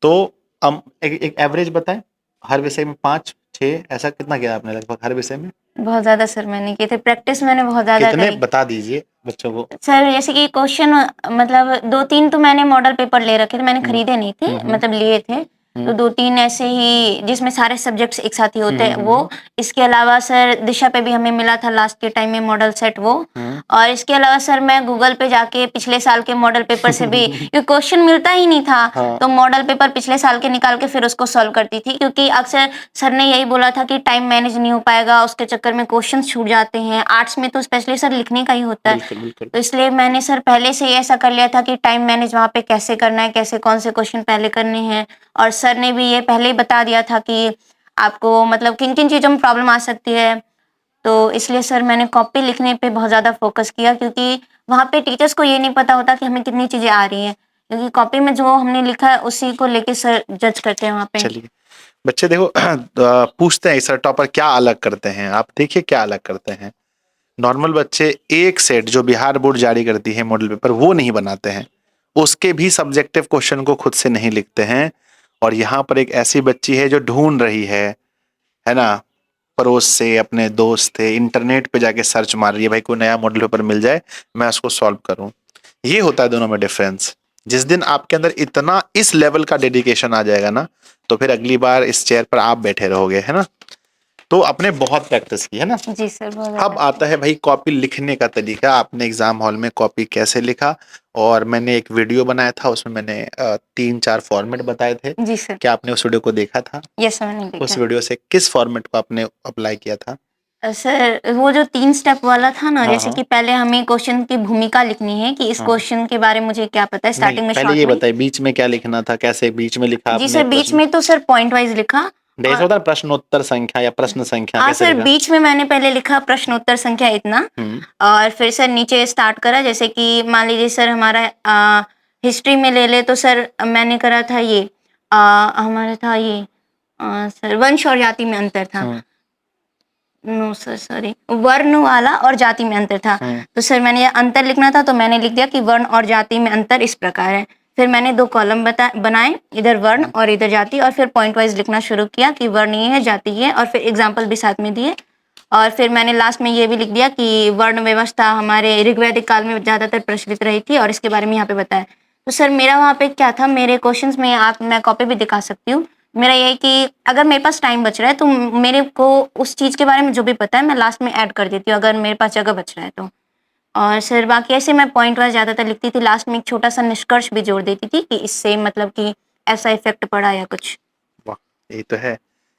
तो हम एक एवरेज बताएं, हर विषय में 5-6 ऐसा कितना किया आपने लगभग हर विषय में? बहुत ज्यादा सर मैंने किए थे, प्रैक्टिस मैंने बहुत ज्यादा कितने करी। बता दीजिए बच्चों को। सर जैसे कि क्वेश्चन, मतलब 2-3 तो मैंने मॉडल पेपर ले रखे थे, मैंने हम्म, खरीदे नहीं थे, हम्म, मतलब लिए थे। तो हम्म, 2-3 ऐसे ही जिसमें सारे सब्जेक्ट्स एक साथ ही होते हैं, हम्म, वो। इसके अलावा सर दिशा पे भी हमें मिला था लास्ट के टाइम में मॉडल सेट, वो। हम्म। और इसके अलावा सर मैं गूगल पे जाके पिछले साल के मॉडल पेपर से भी, क्योंकि क्वेश्चन मिलता ही नहीं था, हाँ, तो मॉडल पेपर पिछले साल के निकाल के फिर उसको सॉल्व करती थी, क्योंकि अक्सर सर ने यही बोला था कि टाइम मैनेज नहीं हो पाएगा, उसके चक्कर में क्वेश्चन छूट जाते हैं। आर्ट्स में तो स्पेशली सर लिखने का ही होता है, बिल्कुल बिल्कुल। तो इसलिए मैंने सर पहले से ही ऐसा कर लिया था कि टाइम मैनेज वहाँ पे कैसे करना है, कैसे कौन से क्वेश्चन पहले करने हैं। और सर ने भी ये पहले ही बता दिया था कि आपको मतलब किन किन चीज़ों में प्रॉब्लम आ सकती है। तो इसलिए सर मैंने कॉपी लिखने पे बहुत ज़्यादा फोकस किया, क्योंकि वहाँ पे टीचर्स को ये नहीं पता होता कि हमें कितनी चीज़ें आ रही हैं, क्योंकि कॉपी में जो हमने लिखा है उसी को लेके सर जज करते हैं वहाँ पे। चलिए बच्चे देखो पूछते हैं सर टॉपर क्या अलग करते हैं, आप देखिए क्या अलग करते हैं। नॉर्मल बच्चे एक सेट जो बिहार बोर्ड जारी करती है मॉडल पेपर वो नहीं बनाते हैं, उसके भी सब्जेक्टिव क्वेश्चन को खुद से नहीं लिखते हैं। और यहाँ पर एक ऐसी बच्ची है जो ढूंढ रही है ना, पड़ोस से, अपने दोस्त थे, इंटरनेट पे जाके सर्च मार रही है, भाई कोई नया मॉडल पेपर मिल जाए मैं उसको सॉल्व करूं। ये होता है दोनों में डिफरेंस। जिस दिन आपके अंदर इतना इस लेवल का डेडिकेशन आ जाएगा ना, तो फिर अगली बार इस चेयर पर आप बैठे रहोगे, है ना। तो आपने बहुत प्रैक्टिस की है ना। जी सर, बहुत अब ज़्यादा। आता है भाई कॉपी लिखने का तरीका, आपने एग्जाम हॉल में कॉपी कैसे लिखा। और मैंने एक वीडियो बनाया था, उसमें मैंने 3-4 फॉर्मेट बताए थे। जी सर। क्या आपने उस वीडियो को देखा था? यस सर, मैंने उस देखा। वीडियो से किस फॉर्मेट को आपने अप्लाई किया था? सर वो जो 3 स्टेप वाला था ना, हाँ जैसे हाँ। कि पहले हमें क्वेश्चन की भूमिका लिखनी है कि इस हाँ क्वेश्चन के बारे में मुझे क्या पता है, नहीं, स्टार्टिंग में पहले शॉर्ट ये में। बताइए बीच में क्या लिखना था, कैसे बीच में लिखा जी आपने सर, बीच प्रश्न? में तो सर पॉइंट वाइज लिखा। जैसे और होता है प्रश्नोत्तर संख्या या प्रश्न संख्या, हाँ कैसे सर, लिखा? बीच में मैंने पहले लिखा प्रश्नोत्तर संख्या इतना, हम्म, और फिर सर नीचे स्टार्ट करा, जैसे कि मान लीजिए सर हमारा हिस्ट्री में ले ले तो सर मैंने करा था ये, हमारा था ये, सर वंश और जाति में अंतर था। हम्म, नो सर, सॉरी, वर्ण वाला और जाति में अंतर था। हम्म, तो सर मैंने ये अंतर लिखना था, तो मैंने लिख दिया कि वर्ण और जाति में अंतर इस प्रकार है। फिर मैंने 2 कॉलम बनाए, इधर वर्ण और इधर जाति, और फिर पॉइंट वाइज लिखना शुरू किया कि वर्ण ये है, जाति ये है, और फिर एग्जाम्पल भी साथ में दिए। और फिर मैंने लास्ट में ये भी लिख दिया कि वर्ण व्यवस्था हमारे ऋग्वैदिक काल में ज़्यादातर प्रचलित रही थी, और इसके बारे में यहाँ पे बताया। तो सर मेरा वहाँ पे क्या था, मेरे क्वेश्चंस में मैं कॉपी भी दिखा सकती हूँ। मेरा ये है कि अगर मेरे पास टाइम बच रहा है तो मेरे को उस चीज़ के बारे में जो भी पता है मैं लास्ट में ऐड कर देती हूँ, अगर मेरे पास जगह बच रहा है तो। और सर बाकी ऐसे मैं पॉइंट वाइज ज़्यादातर लिखती थी, लास्ट में एक छोटा सा निष्कर्ष भी जोड़ देती थी कि इससे मतलब कि ऐसा इफेक्ट पड़ा या कुछ। वाह, यही तो है,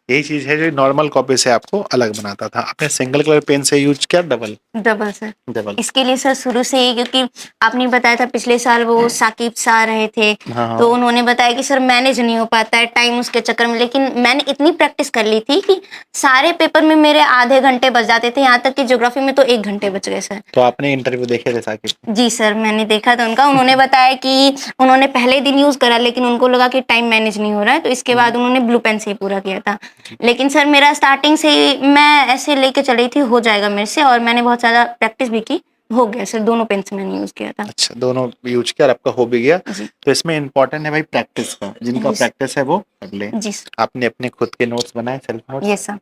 यही चीज है जो नॉर्मल कॉपी से आपको अलग बनाता था। आपने सिंगल कलर पेन से यूज किया डबल? Double sir. डबल। इसके लिए सर शुरू से ही, क्योंकि आपने बताया था पिछले साल वो साकिब सा रहे थे, हाँ हाँ। तो उन्होंने बताया कि सर मैनेज नहीं हो पाता है टाइम उसके चक्कर में, लेकिन मैंने इतनी प्रैक्टिस कर ली थी कि सारे पेपर में मेरे आधे घंटे बच जाते थे, यहाँ तक कि ज्योग्राफी में तो 1 घंटे बच गए सर। तो आपने इंटरव्यू देखे थे साकिब? जी सर, मैंने देखा था उनका। उन्होंने बताया कि उन्होंने पहले दिन यूज करा, लेकिन उनको लगा कि टाइम मैनेज नहीं हो रहा है, तो इसके बाद उन्होंने ब्लू पेन से ही पूरा किया था। लेकिन सर मेरा स्टार्टिंग से ही मैं ऐसे लेके चल रही थी, हो जाएगा मेरे से, और मैंने बहुत ज़्यादा प्रैक्टिस भी की, हो गया सर। दोनों पेन से मैंने यूज किया था। अच्छा, दोनों यूज किया और आपका हो भी गया। जी। तो इसमें इम्पोर्टेंट है भाई प्रैक्टिस का, जिनका जी प्रैक्टिस है वो कर ले। जी सर। आपने अपने खुद के नोट्स बनाए, सेल्फ नोट्स यस सर।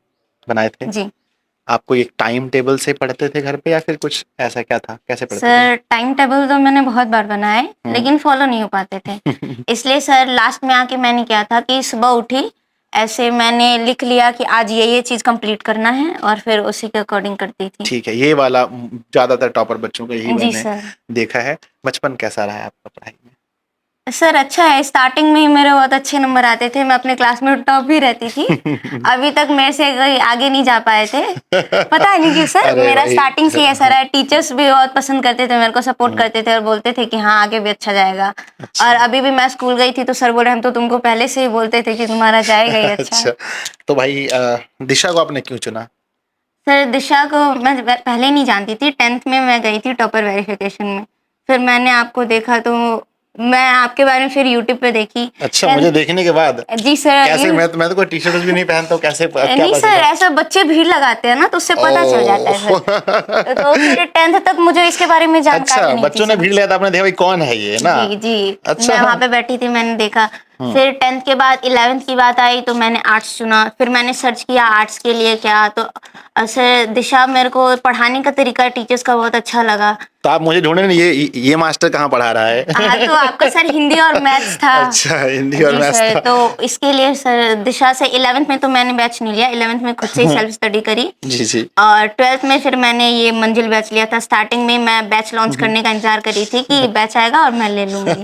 बनाए थे? जी आपको एक टाइम टेबल से पढ़ते थे घर पे या फिर कुछ ऐसा क्या था, कैसे पढ़ते थे? सर, टाइम टेबल तो मैंने बहुत बार बनाए, लेकिन फॉलो नहीं हो पाते थे। इसलिए सर लास्ट में आके मैंने क्या था कि सुबह उठी, ऐसे मैंने लिख लिया कि आज ये चीज़ कंप्लीट करना है, और फिर उसी के अकॉर्डिंग करती थी। ठीक है, ये वाला ज्यादातर टॉपर बच्चों का यही जी मैंने सर। देखा है। बचपन कैसा रहा है आपका पढ़ाई में? सर अच्छा है, स्टार्टिंग में ही मेरे बहुत अच्छे नंबर आते थे, मैं अपने क्लास में टॉप भी रहती थी। अभी तक मेरे से कोई आगे नहीं जा पाए थे, पता नहीं क्यों सर। अरे मेरा भाई। स्टार्टिंग से ही ऐसा रहा है, टीचर्स भी बहुत पसंद करते थे, मेरे को सपोर्ट करते थे और बोलते थे कि हाँ आगे भी अच्छा जाएगा। अच्छा। और अभी भी मैं स्कूल गई थी तो सर बोले हम तो तुमको पहले से ही बोलते थे कि तुम्हारा जाएगा ही अच्छा। अच्छा, तो भाई दिशा को आपने क्यों चुना? सर दिशा को मैं पहले नहीं जानती थी, 10th में मैं गई थी टॉपर वेरिफिकेशन में, फिर मैंने आपको देखा तो मैं आपके बारे में फिर यूट्यूब पे देखी। अच्छा, 10th मुझे देखने के बाद? जी सर। कैसे? मैं तो कोई टी शर्ट भी नहीं पहनता हूँ, कैसे क्या नहीं पता सर, चला? ऐसा बच्चे भीड़ लगाते हैं ना तो उससे पता चल जाता है सर। तो फिर 10th तक मुझे इसके बारे में जानकारी अच्छा, नहीं थी बच्चों ने सर। भीड़ लिया था, आपने देखा भाई कौन है ये ना? जी जी, अच्छा। मैं वहाँ पे बैठी थी, मैंने देखा। फिर 10th के बाद 11th की बात आई तो मैंने आर्ट्स चुना, फिर मैंने सर्च किया आर्ट्स के लिए क्या, तो सर दिशा मेरे को पढ़ाने का तरीका टीचर्स का बहुत अच्छा लगा। तो आप मुझे ढूंढे ना, ये मास्टर कहाँ पढ़ा रहा है? हाँ तो आपका सर हिंदी और मैथ्स था। अच्छा, हिंदी और जी मैथ्स सर, था। तो इसके लिए सर दिशा से 11th में तो मैंने बैच नहीं लिया, 11th में खुद से ही सेल्फ स्टडी करी। जी जी। और 12th में फिर मैंने ये मंजिल बैच लिया था। स्टार्टिंग में मैं बैच लॉन्च करने का इंतजार कर रही थी कि बैच आएगा और मैं ले लूंगी।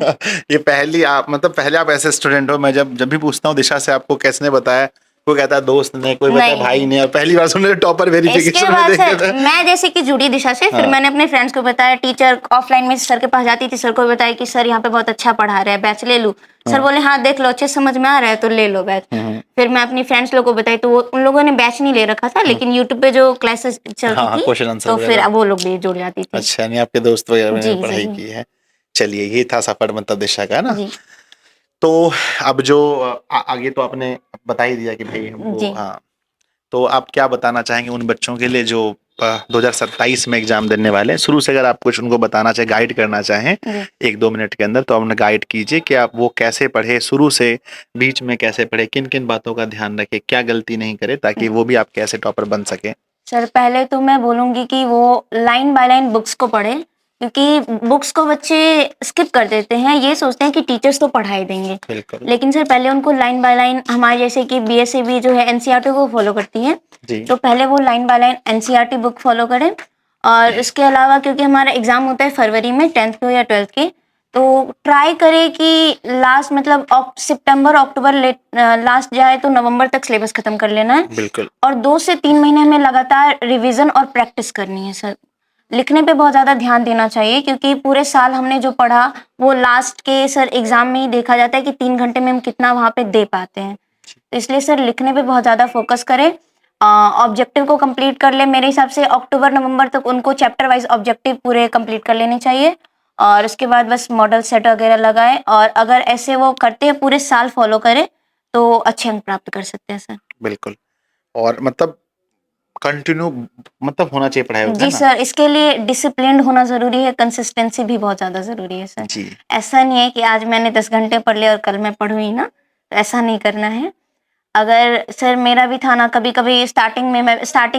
ये पहली आप मतलब पहले आप ऐसे स्टूडेंट हो, मैं जब भी पूछता हूँ दिशा से आपको कैसे ने बताया, कोई कहता है दोस्त ने, कोई बताया नहीं भाई नहीं, ने, और पहली बार सुन रहे टॉपर इसके वेरिफिकेशन में बाद देखे सर थे। मैं जैसे कि जुड़ी दिशा से, फिर हाँ। मैंने अपने फ्रेंड्स को बताया, टीचर ऑफलाइन में सर के पास जाती थी, सर को बताया कि सर यहाँ पे बहुत अच्छा पढ़ा रहे हैं, बैच ले लूं। सर बोले हाँ देख लो, अच्छे समझ में आ रहा है तो ले लो बैच। फिर मैं अपनी फ्रेंड्स लोगों को बताई तो उन लोगों ने बैच नहीं ले रखा था, लेकिन यूट्यूब पे जो क्लासेस चलती हाँ हाँ, थी क्वेश्चन आंसर तो फिर वगैरह। वो लोग भी जुड़ जाती थी। अच्छा, नहीं आपके दोस्त वगैरह ने जी पढ़ाई जी की है। चलिए, ये था सफर मतलब दिशा का ना। जी तो अब जो आगे तो आपने बता ही दिया कि भाई हमको, जी हाँ, तो आप क्या बताना चाहेंगे उन बच्चों के लिए जो 2027 में एग्जाम देने वाले हैं? शुरू से अगर आप कुछ उनको बताना चाहें, गाइड करना चाहें जी। 1-2 मिनट के अंदर, तो आप उन्हें गाइड कीजिए कि आप वो कैसे पढ़े, शुरू से बीच में कैसे पढ़े, किन किन बातों का ध्यान रखे, क्या गलती नहीं करे, ताकि वो भी आप कैसे टॉपर बन सके। सर पहले तो मैं बोलूंगी कि वो लाइन बाय लाइन बुक्स को पढ़े, क्योंकि बुक्स को बच्चे स्किप कर देते हैं, ये सोचते हैं कि टीचर्स तो पढ़ाई देंगे। बिल्कुल। लेकिन सर पहले उनको लाइन बाय लाइन, हमारे जैसे कि बीएससी जो है एनसीईआरटी को फॉलो करती है, जी। तो पहले वो line by line NCERT book follow करें। और इसके अलावा क्योंकि हमारा एग्जाम होता है फरवरी में 10th के या 12th के, तो ट्राई करें कि लास्ट मतलब सितंबर अक्टूबर लास्ट जाए तो नवंबर तक सिलेबस खत्म कर लेना है। बिल्कुल। और 2 से 3 महीने हमें लगातार रिवीजन और प्रैक्टिस करनी है सर। लिखने पे बहुत ज़्यादा ध्यान देना चाहिए, क्योंकि पूरे साल हमने जो पढ़ा वो लास्ट के सर एग्जाम में ही देखा जाता है कि 3 घंटे में हम कितना वहाँ पे दे पाते हैं। तो इसलिए सर लिखने पे बहुत ज़्यादा फोकस करें, ऑब्जेक्टिव को कंप्लीट कर ले। मेरे हिसाब से अक्टूबर नवंबर तक उनको चैप्टर वाइज ऑब्जेक्टिव पूरे कंप्लीट कर लेने चाहिए, और उसके बाद बस मॉडल सेट वगैरह लगाएं, और अगर ऐसे वो करते हैं पूरे साल फॉलो करें तो अच्छे अंक प्राप्त कर सकते हैं सर। बिल्कुल। और मतलब कंटिन्यू मतलब होना चाहिए पढ़ाई, होता जी है ना? सर, इसके लिए डिसिप्लिन्ड होना ज़रूरी है, कंसिस्टेंसी भी बहुत ज़्यादा ज़रूरी है सर। जी। ऐसा नहीं है कि आज मैंने 10 घंटे पढ़ लिया और कल मैं पढ़ूँ ही ना, तो ऐसा नहीं करना है। अगर सर मेरा भी था ना, कभी-कभी स्टार्टिंग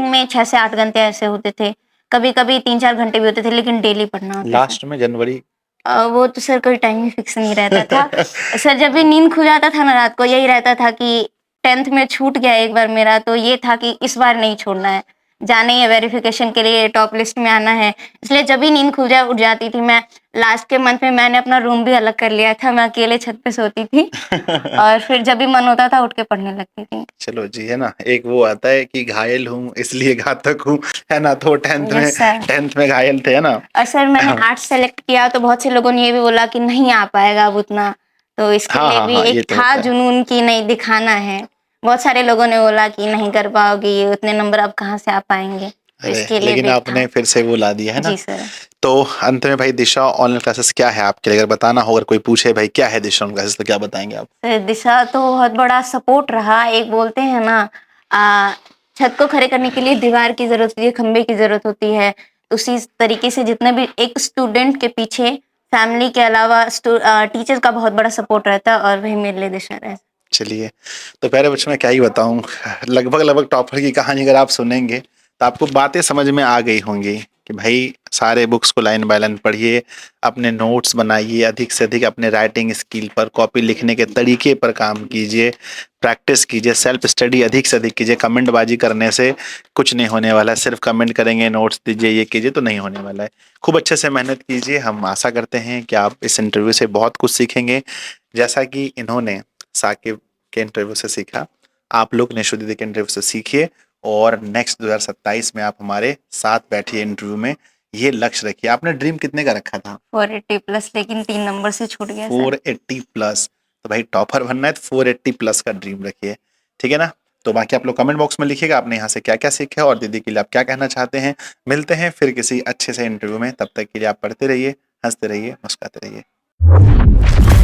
में 6 से 8 घंटे ऐसे होते थे, कभी-कभी 3-4 घंटे भी होते थे, लेकिन डेली पढ़ना होता है सर। लास्ट में जनवरी। वो तो सर कोई टाइम ही फिक्स नहीं रहता था। सर जब भी नींद खुल जाता था ना रात को, यही रहता था कि 10th में छूट गया एक बार मेरा, तो ये था कि इस बार नहीं छोड़ना है, जाना ही है वेरिफिकेशन के लिए, टॉप लिस्ट में आना है। इसलिए जब भी नींद खुल जाए उठ जाती थी मैं। लास्ट के मंथ में मैंने अपना रूम भी अलग कर लिया था, मैं अकेले छत पे सोती थी और फिर जब भी मन होता था उठ के पढ़ने लगती थी। चलो जी, है ना, एक वो आता है कि घायल हूँ इसलिए घातक हूँ, है ना, तो 10th में यस सर। 10th में घायल थे, है ना? और सर मैंने हाँ आर्ट्स सेलेक्ट किया तो बहुत से लोगों ने ये भी बोला कि नहीं आ पाएगा अब उतना, तो इसके हाँ लिए हाँ भी हाँ, ये एक तो था होता है। जुनून की नहीं दिखाना है। बहुत सारे लोगों ने बोला कि नहीं कर पाओगी, ये उतने नंबर अब कहाँ से आ पाएंगे, तो अरे, इसके लिए लेकिन भी एक आपने था। फिर से वो ला दिया, है ना? जी सर। तो अंत में भाई, दिशा ऑनलाइन क्लासेस क्या है आपके लिए? अगर बताना हो, अगर कोई पूछे भाई क्या है दिशा ऑनलाइन क्लासेस, तो क्या बताएंगे आप? सर दिशा तो बहुत बड़ा सपोर्ट रहा। एक बोलते हैं ना, आ, छत को खड़े करने के लिए दीवार की जरूरत होती है, खंबे की जरूरत होती है, उसी तरीके से जितने भी एक स्टूडेंट के पीछे फैमिली के अलावा टीचर का बहुत बड़ा सपोर्ट रहता है, और वही मेरे लिए दिशा है। चलिए, तो प्यारे बच्चों, मैं क्या ही बताऊं, लगभग लगभग टॉपर की कहानी अगर आप सुनेंगे तो आपको बातें समझ में आ गई होंगी कि भाई सारे बुक्स को लाइन बाय लाइन पढ़िए, अपने नोट्स बनाइए, अधिक से अधिक अपने राइटिंग स्किल पर, कॉपी लिखने के तरीके पर काम कीजिए, प्रैक्टिस कीजिए, सेल्फ स्टडी अधिक से अधिक कीजिए। कमेंटबाजी करने से कुछ नहीं होने वाला है, सिर्फ कमेंट करेंगे, नोट्स दीजिए, ये कीजिए तो नहीं होने वाला है। खूब अच्छे से मेहनत कीजिए। हम आशा करते हैं कि आप इस इंटरव्यू से बहुत कुछ सीखेंगे, जैसा कि इन्होंने साकिब के इंटरव्यू से सीखा। आप लोग निशु दीदी के इंटरव्यू से सीखिए और नेक्स्ट 2027 में आप हमारे साथ बैठिए इंटरव्यू में। ये लक्ष्य रखिए। आपने ड्रीम कितने का रखा था? 480 प्लस, लेकिन 3 नंबर से छूट गया सर। 480 प्लस। तो भाई टॉपर बनना है तो 480 प्लस का ड्रीम रखिए, ठीक है ना। तो बाकी आप लोग कमेंट बॉक्स में लिखिएगा आपने यहाँ से क्या क्या सीखा और दीदी के लिए आप क्या कहना चाहते हैं। मिलते हैं फिर किसी अच्छे से इंटरव्यू में, तब तक के लिए आप पढ़ते रहिए, हंसते रहिए, मुस्कुराते रहिए।